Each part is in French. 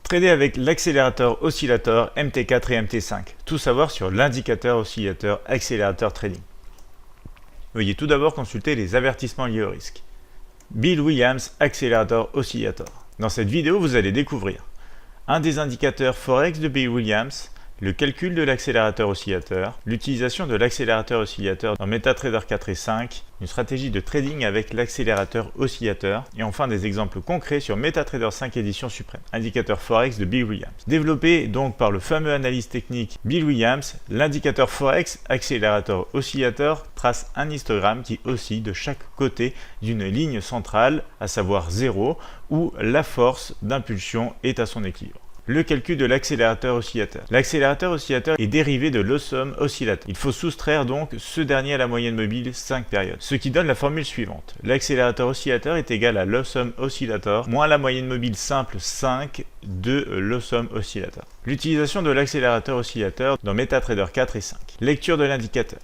Trader avec l'accélérateur oscillateur MT4 et MT5. Tout savoir sur l'indicateur oscillateur accélérateur trading. Veuillez tout d'abord consulter les avertissements liés au risque. Bill Williams accélérateur oscillateur. Dans cette vidéo, vous allez découvrir un des indicateurs Forex de Bill Williams, le calcul de l'accélérateur oscillateur, l'utilisation de l'accélérateur oscillateur dans MetaTrader 4 et 5, une stratégie de trading avec l'accélérateur oscillateur et enfin des exemples concrets sur MetaTrader 5 édition suprême, indicateur Forex de Bill Williams. Développé donc par le fameux analyste technique Bill Williams, l'indicateur Forex accélérateur oscillateur trace un histogramme qui oscille de chaque côté d'une ligne centrale, à savoir 0, où la force d'impulsion est à son équilibre. Le calcul de l'accélérateur oscillateur. L'accélérateur oscillateur est dérivé de l'awesome oscillateur. Il faut soustraire donc ce dernier à la moyenne mobile 5 périodes, ce qui donne la formule suivante. L'accélérateur oscillateur est égal à l'awesome oscillateur moins la moyenne mobile simple 5 de l'awesome oscillateur. L'utilisation de l'accélérateur oscillateur dans MetaTrader 4 et 5. Lecture de l'indicateur.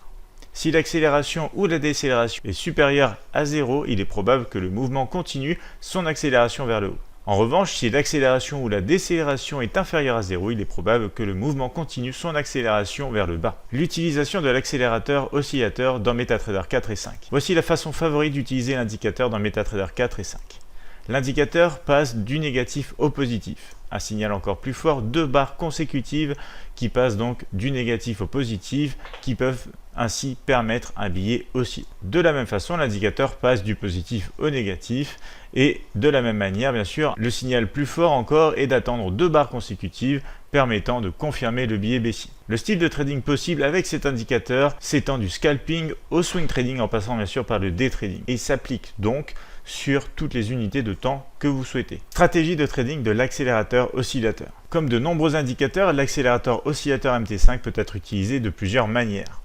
Si l'accélération ou la décélération est supérieure à 0, il est probable que le mouvement continue son accélération vers le haut. En revanche, si l'accélération ou la décélération est inférieure à 0, il est probable que le mouvement continue son accélération vers le bas. L'utilisation de l'accélérateur oscillateur dans MetaTrader 4 et 5. Voici la façon favorite d'utiliser l'indicateur dans MetaTrader 4 et 5. L'indicateur passe du négatif au positif. Un signal encore plus fort, deux barres consécutives qui passent donc du négatif au positif, qui peuvent ainsi permettre un billet aussi. De la même façon, l'indicateur passe du positif au négatif et de la même manière, bien sûr, le signal plus fort encore est d'attendre deux barres consécutives permettant de confirmer le billet baissier. Le style de trading possible avec cet indicateur s'étend du scalping au swing trading en passant bien sûr par le day trading et s'applique donc sur toutes les unités de temps que vous souhaitez. Stratégie de trading de l'accélérateur oscillateur. Comme de nombreux indicateurs, l'accélérateur oscillateur MT5 peut être utilisé de plusieurs manières.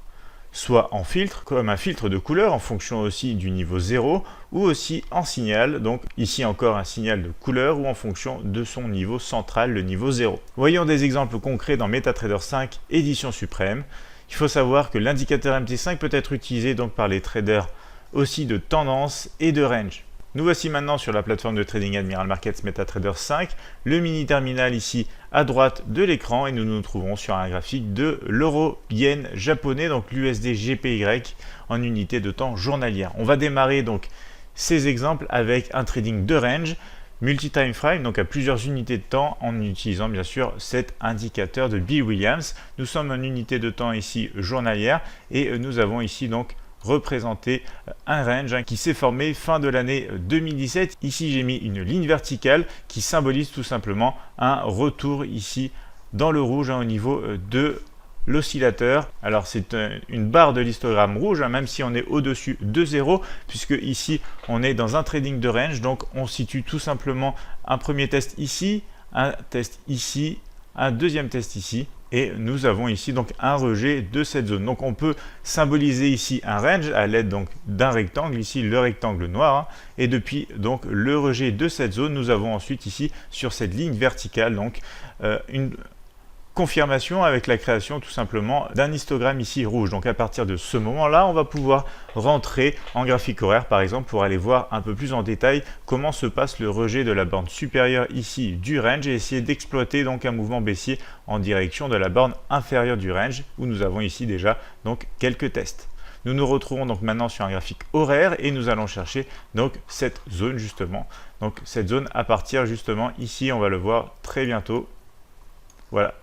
Soit en filtre, comme un filtre de couleur en fonction aussi du niveau 0, ou aussi en signal, donc ici encore un signal de couleur, ou en fonction de son niveau central, le niveau 0. Voyons des exemples concrets dans MetaTrader 5 édition suprême. Il faut savoir que l'indicateur MT5 peut être utilisé donc par les traders aussi de tendance et de range. Nous voici maintenant sur la plateforme de trading Admiral Markets MetaTrader 5, le mini terminal ici à droite de l'écran et nous nous trouvons sur un graphique de l'euro-yen japonais, donc l'USD GPY en unité de temps journalière. On va démarrer donc ces exemples avec un trading de range, multi-time frame, donc à plusieurs unités de temps en utilisant bien sûr cet indicateur de Bill Williams. Nous sommes en unité de temps ici journalière et nous avons ici donc représenter un range qui s'est formé fin de l'année 2017. Ici j'ai mis une ligne verticale qui symbolise tout simplement un retour ici dans le rouge au niveau de l'oscillateur. Alors c'est une barre de l'histogramme rouge, même si on est au-dessus de 0, puisque ici on est dans un trading de range, donc on situe tout simplement un premier test ici, un test ici, un deuxième test ici. Et nous avons ici donc un rejet de cette zone. Donc on peut symboliser ici un range à l'aide donc d'un rectangle, ici le rectangle noir. Et depuis donc le rejet de cette zone, nous avons ensuite ici sur cette ligne verticale donc une confirmation avec la création tout simplement d'un histogramme ici rouge. Donc à partir de ce moment-là, on va pouvoir rentrer en graphique horaire par exemple pour aller voir un peu plus en détail comment se passe le rejet de la borne supérieure ici du range et essayer d'exploiter donc un mouvement baissier en direction de la borne inférieure du range où nous avons ici déjà donc quelques tests. Nous nous retrouvons donc maintenant sur un graphique horaire et nous allons chercher donc cette zone justement. Donc cette zone à partir justement ici, on va le voir très bientôt. Voilà.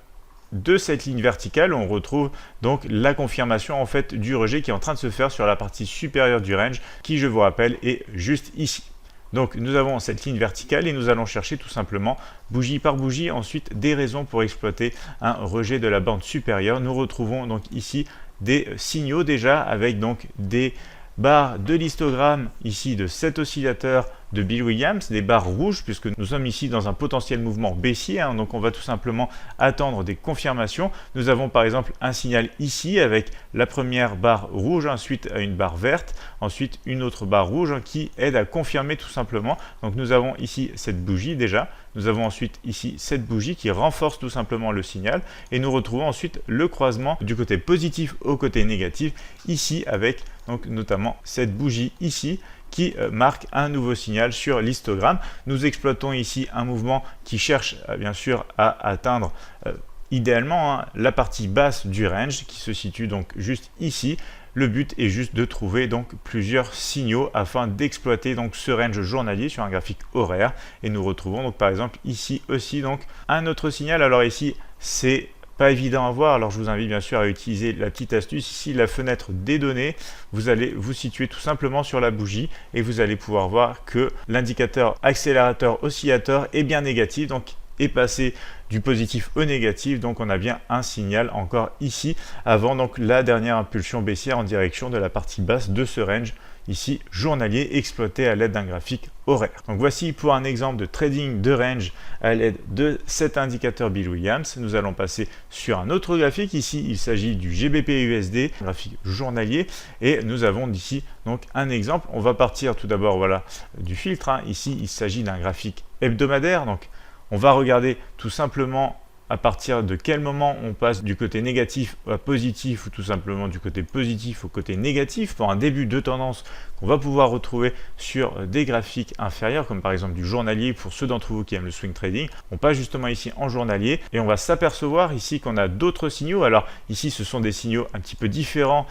De cette ligne verticale, on retrouve donc la confirmation en fait du rejet qui est en train de se faire sur la partie supérieure du range qui, je vous rappelle, est juste ici. Donc nous avons cette ligne verticale et nous allons chercher tout simplement bougie par bougie ensuite des raisons pour exploiter un rejet de la bande supérieure. Nous retrouvons donc ici des signaux déjà avec donc des barres de l'histogramme ici de cet oscillateur de Bill Williams, des barres rouges puisque nous sommes ici dans un potentiel mouvement baissier, donc on va tout simplement attendre des confirmations. Nous avons par exemple un signal ici avec la première barre rouge, ensuite une barre verte, ensuite une autre barre rouge qui aide à confirmer tout simplement. Donc nous avons ici cette bougie déjà, nous avons ensuite ici cette bougie qui renforce tout simplement le signal et nous retrouvons ensuite le croisement du côté positif au côté négatif ici avec donc notamment cette bougie ici qui marque un nouveau signal sur l'histogramme. Nous exploitons ici un mouvement qui cherche bien sûr à atteindre idéalement la partie basse du range qui se situe donc juste ici. Le but est juste de trouver donc plusieurs signaux afin d'exploiter donc ce range journalier sur un graphique horaire. Et nous retrouvons donc par exemple ici aussi donc un autre signal. Alors ici c'est pas évident à voir, alors je vous invite bien sûr à utiliser la petite astuce ici, la fenêtre des données. Vous allez vous situer tout simplement sur la bougie et vous allez pouvoir voir que l'indicateur accélérateur oscillateur est bien négatif, donc est passé du positif au négatif, donc on a bien un signal encore ici avant donc la dernière impulsion baissière en direction de la partie basse de ce range ici journalier exploité à l'aide d'un graphique horaire. Donc voici pour un exemple de trading de range à l'aide de cet indicateur Bill Williams. Nous allons passer sur un autre graphique. Ici il s'agit du GBP USD, graphique journalier, et nous avons ici donc un exemple. On va partir tout d'abord voilà du filtre. Ici il s'agit d'un graphique hebdomadaire, donc on va regarder tout simplement à partir de quel moment on passe du côté négatif à positif ou tout simplement du côté positif au côté négatif pour un début de tendance qu'on va pouvoir retrouver sur des graphiques inférieurs comme par exemple du journalier pour ceux d'entre vous qui aiment le swing trading. On passe justement ici en journalier et on va s'apercevoir ici qu'on a d'autres signaux. Alors ici ce sont des signaux un petit peu différents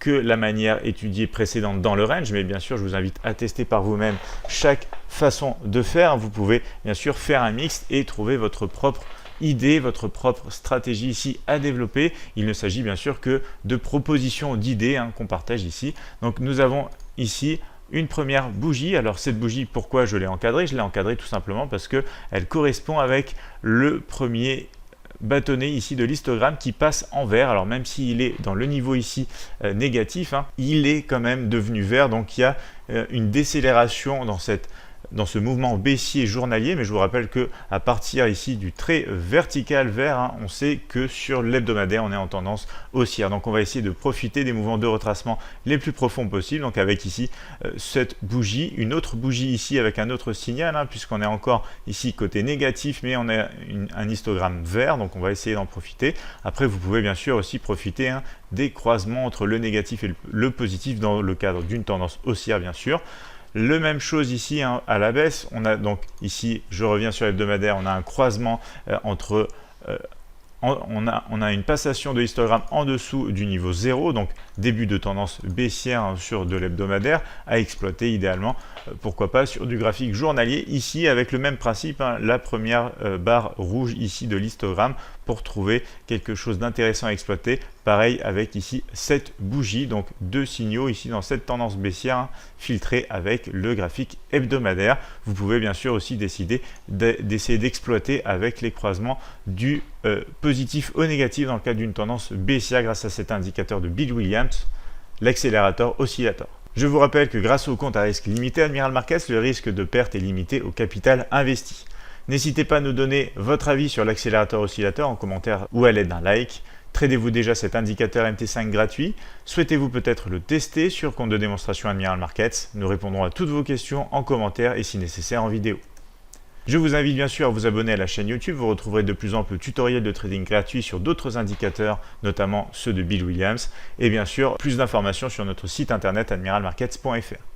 que la manière étudiée précédente dans le range, mais bien sûr je vous invite à tester par vous-même chaque façon de faire. Vous pouvez bien sûr faire un mix et trouver votre propre idée, votre propre stratégie ici à développer. Il ne s'agit bien sûr que de propositions d'idées qu'on partage ici. Donc nous avons ici une première bougie. Alors cette bougie, pourquoi je l'ai encadrée? Je l'ai encadrée tout simplement parce qu'elle correspond avec le premier bâtonnet ici de l'histogramme qui passe en vert. Alors même s'il est dans le niveau ici négatif, il est quand même devenu vert. Donc il y a une décélération dans ce mouvement baissier journalier, mais je vous rappelle que à partir ici du trait vertical vert, on sait que sur l'hebdomadaire on est en tendance haussière. Donc on va essayer de profiter des mouvements de retracement les plus profonds possibles. Donc avec ici cette bougie, une autre bougie ici avec un autre signal, puisqu'on est encore ici côté négatif, mais on a un histogramme vert, donc on va essayer d'en profiter. Après vous pouvez bien sûr aussi profiter des croisements entre le négatif et le positif dans le cadre d'une tendance haussière bien sûr. Le même chose ici à la baisse, on a donc ici, je reviens sur l'hebdomadaire, on a un croisement entre, on a une passation de histogramme en dessous du niveau 0, donc début de tendance baissière sur de l'hebdomadaire à exploiter idéalement, pourquoi pas sur du graphique journalier ici avec le même principe, la première barre rouge ici de l'histogramme pour trouver quelque chose d'intéressant à exploiter. Pareil avec ici cette bougie, donc deux signaux ici dans cette tendance baissière filtrée avec le graphique hebdomadaire. Vous pouvez bien sûr aussi décider d'essayer d'exploiter avec les croisements du positif au négatif dans le cas d'une tendance baissière grâce à cet indicateur de Bill Williams, l'accélérateur oscillateur. Je vous rappelle que grâce au compte à risque limité Admiral Markets, le risque de perte est limité au capital investi. N'hésitez pas à nous donner votre avis sur l'accélérateur oscillateur en commentaire ou à l'aide d'un like. Tradez-vous déjà cet indicateur MT5 gratuit? Souhaitez-vous peut-être le tester sur compte de démonstration Admiral Markets? Nous répondrons à toutes vos questions en commentaire et si nécessaire en vidéo. Je vous invite bien sûr à vous abonner à la chaîne YouTube, vous retrouverez de plus amples tutoriels de trading gratuits sur d'autres indicateurs, notamment ceux de Bill Williams, et bien sûr plus d'informations sur notre site internet admiralmarkets.fr.